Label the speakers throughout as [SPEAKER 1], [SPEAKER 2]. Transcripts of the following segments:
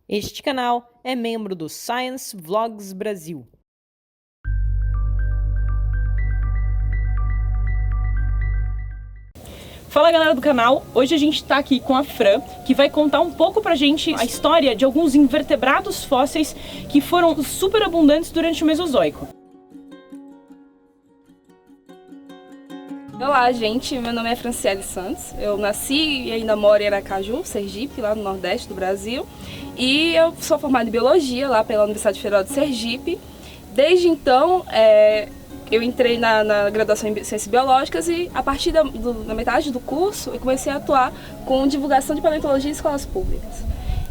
[SPEAKER 1] Este canal é membro do Science Vlogs Brasil.
[SPEAKER 2] Fala galera do canal, hoje a gente tá aqui com a Fran, que vai contar um pouco pra gente a história de alguns invertebrados fósseis que foram super abundantes durante o Mesozoico.
[SPEAKER 3] Olá, gente. Meu nome é Franciele Santos. Eu nasci e ainda moro em Aracaju, Sergipe, lá no Nordeste do Brasil. E eu sou formada em Biologia lá pela Universidade Federal de Sergipe. Desde então, eu entrei na graduação em Ciências Biológicas e a partir da metade do curso eu comecei a atuar com divulgação de paleontologia em escolas públicas.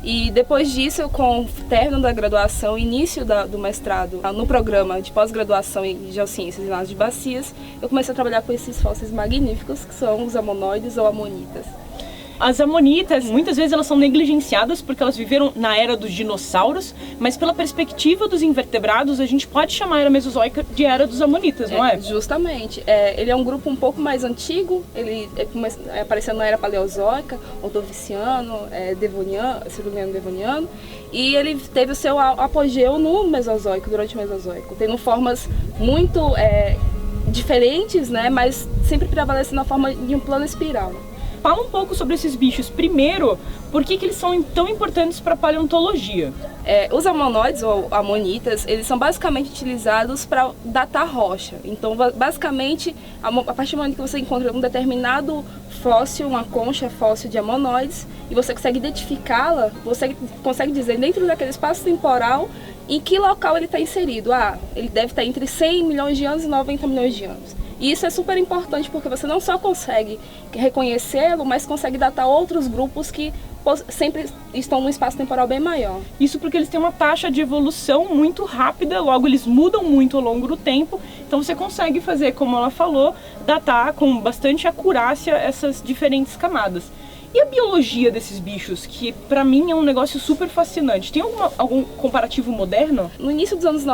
[SPEAKER 3] E depois disso, com o término da graduação, início do mestrado no programa de pós-graduação em Geociências e Análise de Bacias, eu comecei a trabalhar com esses fósseis magníficos, que são os ammonoides ou ammonitas.
[SPEAKER 2] As amonitas, muitas vezes elas são negligenciadas porque elas viveram na era dos dinossauros, mas pela perspectiva dos invertebrados, a gente pode chamar a era mesozoica de era dos amonitas, não é?
[SPEAKER 3] Justamente. Ele é um grupo um pouco mais antigo, ele apareceu na era paleozoica, ordoviciano, devoniano, e ele teve o seu apogeu no Mesozoico, durante o Mesozoico, tendo formas muito diferentes, né, mas sempre prevalecendo a forma de um plano espiral.
[SPEAKER 2] Fala um pouco sobre esses bichos. Primeiro, por que eles são tão importantes para a paleontologia?
[SPEAKER 3] Os ammonoides, ou ammonitas, eles são basicamente utilizados para datar rocha. Então, basicamente, a partir do momento que você encontra um determinado fóssil, uma concha fóssil de ammonoides, e você consegue identificá-la, você consegue dizer dentro daquele espaço temporal em que local ele está inserido. Ele deve estar entre 100 milhões de anos e 90 milhões de anos. E isso é super importante porque você não só consegue reconhecê-lo, mas consegue datar outros grupos que sempre estão num espaço temporal bem maior.
[SPEAKER 2] Isso porque eles têm uma taxa de evolução muito rápida, logo eles mudam muito ao longo do tempo, então você consegue fazer, como ela falou, datar com bastante acurácia essas diferentes camadas. E a biologia desses bichos, que pra mim é um negócio super fascinante, tem algum comparativo moderno?
[SPEAKER 3] No início dos anos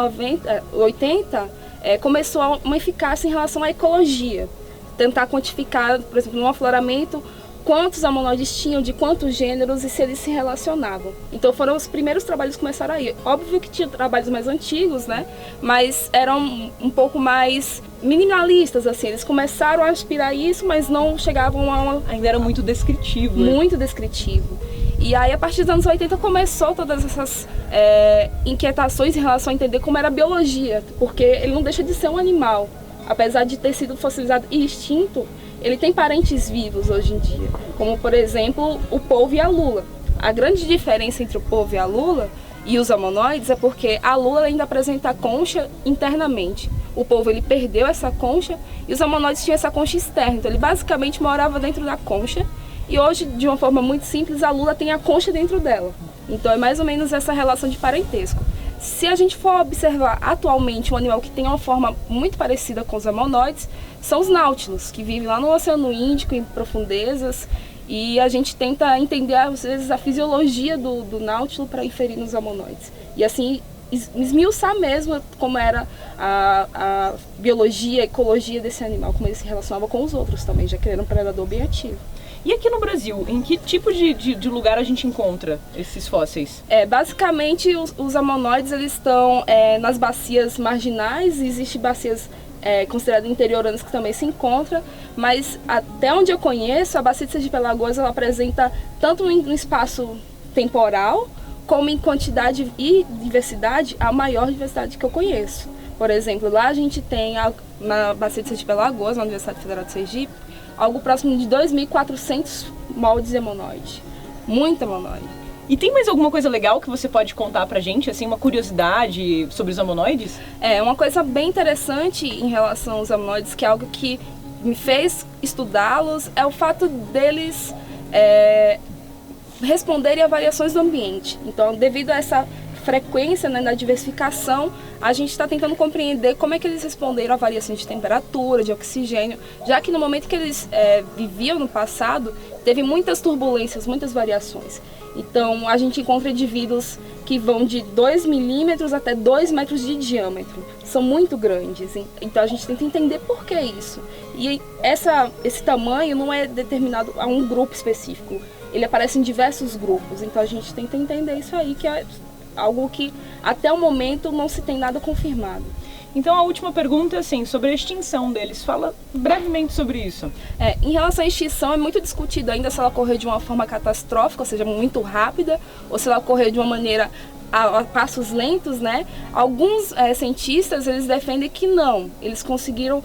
[SPEAKER 3] 80, começou uma eficácia em relação à ecologia. Tentar quantificar, por exemplo, no afloramento, quantos ammonoides tinham, de quantos gêneros e se eles se relacionavam. Então foram os primeiros trabalhos que começaram aí. Óbvio que tinha trabalhos mais antigos, né? Mas eram um pouco mais minimalistas, assim. Eles começaram a aspirar isso, mas não chegavam a uma...
[SPEAKER 2] Ainda era muito descritivo, né?
[SPEAKER 3] Muito descritivo. E aí, a partir dos anos 80, começou todas essas inquietações em relação a entender como era a biologia, porque ele não deixa de ser um animal. Apesar de ter sido fossilizado e extinto, ele tem parentes vivos hoje em dia, como, por exemplo, o polvo e a lula. A grande diferença entre o polvo e a lula e os ammonoides é porque a lula ainda apresenta a concha internamente. O polvo ele perdeu essa concha e os ammonoides tinham essa concha externa, então ele basicamente morava dentro da concha. E hoje, de uma forma muito simples, a lula tem a concha dentro dela. Então é mais ou menos essa relação de parentesco. Se a gente for observar atualmente um animal que tem uma forma muito parecida com os ammonoides, são os náutilos, que vivem lá no Oceano Índico, em profundezas. E a gente tenta entender, às vezes, a fisiologia do náutilo para inferir nos ammonoides. E assim, esmiuçar mesmo como era a biologia, a ecologia desse animal, como ele se relacionava com os outros também, já que ele era um predador bem ativo.
[SPEAKER 2] E aqui no Brasil, em que tipo de lugar a gente encontra esses fósseis?
[SPEAKER 3] Basicamente, os ammonoides eles estão nas bacias marginais, existem bacias consideradas interioranas que também se encontram, mas até onde eu conheço, a bacia de Sergipe-Alagoas ela apresenta tanto no espaço temporal, como em quantidade e diversidade, a maior diversidade que eu conheço. Por exemplo, lá a gente tem na bacia de Sergipe-Alagoas, na Universidade Federal de Sergipe, algo próximo de 2.400 moldes de ammonoide. Muito ammonoide.
[SPEAKER 2] E tem mais alguma coisa legal que você pode contar pra gente, assim, uma curiosidade sobre os ammonoides?
[SPEAKER 3] Uma coisa bem interessante em relação aos ammonoides, que é algo que me fez estudá-los, é o fato deles responderem a variações do ambiente. Então, devido a essa frequência, né, na diversificação, a gente está tentando compreender como é que eles responderam a variações de temperatura, de oxigênio, já que no momento que eles viviam no passado, teve muitas turbulências, muitas variações. Então, a gente encontra indivíduos que vão de 2 milímetros até 2 metros de diâmetro. São muito grandes, então a gente tenta entender por que isso. E esse tamanho não é determinado a um grupo específico. ele aparece em diversos grupos. Então a gente tenta entender isso aí, que é algo que até o momento não se tem nada confirmado.
[SPEAKER 2] Então a última pergunta é assim, sobre a extinção deles. Fala brevemente sobre isso.
[SPEAKER 3] Em relação à extinção, é muito discutido ainda se ela ocorreu de uma forma catastrófica, ou seja, muito rápida, ou se ela ocorreu de uma maneira a passos lentos, né? Alguns cientistas, eles defendem que não. Eles conseguiram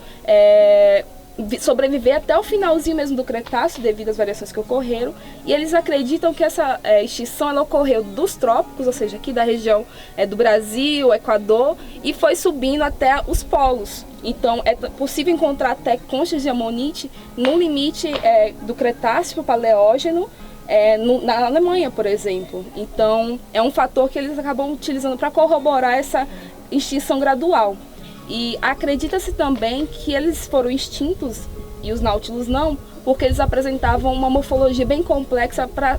[SPEAKER 3] sobreviver até o finalzinho mesmo do Cretáceo, devido às variações que ocorreram, e eles acreditam que essa extinção ela ocorreu dos trópicos, ou seja, aqui da região do Brasil, Equador, e foi subindo até os polos. Então é possível encontrar até conchas de amonite no limite do Cretáceo para o Paleógeno, na Alemanha, por exemplo. Então é um fator que eles acabam utilizando para corroborar essa extinção gradual. E acredita-se também que eles foram extintos, e os náutilos não, porque eles apresentavam uma morfologia bem complexa para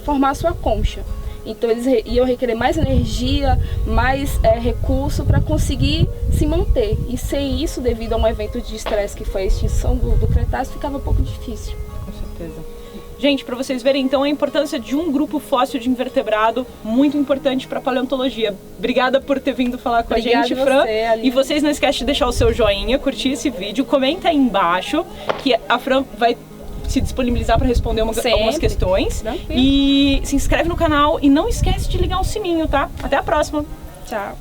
[SPEAKER 3] formar a sua concha. Então eles iam requerer mais energia, mais recurso para conseguir se manter. E sem isso, devido a um evento de estresse que foi a extinção do Cretáceo, ficava um pouco difícil.
[SPEAKER 2] Com certeza. Gente, para vocês verem então a importância de um grupo fóssil de invertebrado, muito importante para a paleontologia. Obrigada por ter vindo falar com a gente, Fran.
[SPEAKER 3] Aline.
[SPEAKER 2] E vocês não esquecem de deixar o seu joinha, curtir esse vídeo, comenta aí embaixo, que a Fran vai se disponibilizar para responder algumas questões.
[SPEAKER 3] Tranquilo.
[SPEAKER 2] E se inscreve no canal e não esquece de ligar o sininho, tá? Até a próxima.
[SPEAKER 3] Tchau.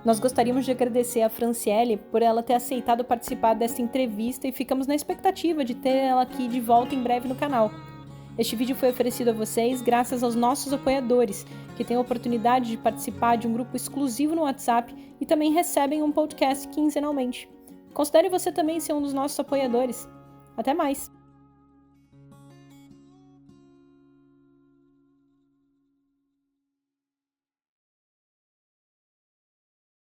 [SPEAKER 1] Nós gostaríamos de agradecer a Franciele por ela ter aceitado participar desta entrevista e ficamos na expectativa de ter ela aqui de volta em breve no canal. Este vídeo foi oferecido a vocês graças aos nossos apoiadores, que têm a oportunidade de participar de um grupo exclusivo no WhatsApp e também recebem um podcast quinzenalmente. Considere você também ser um dos nossos apoiadores. Até mais!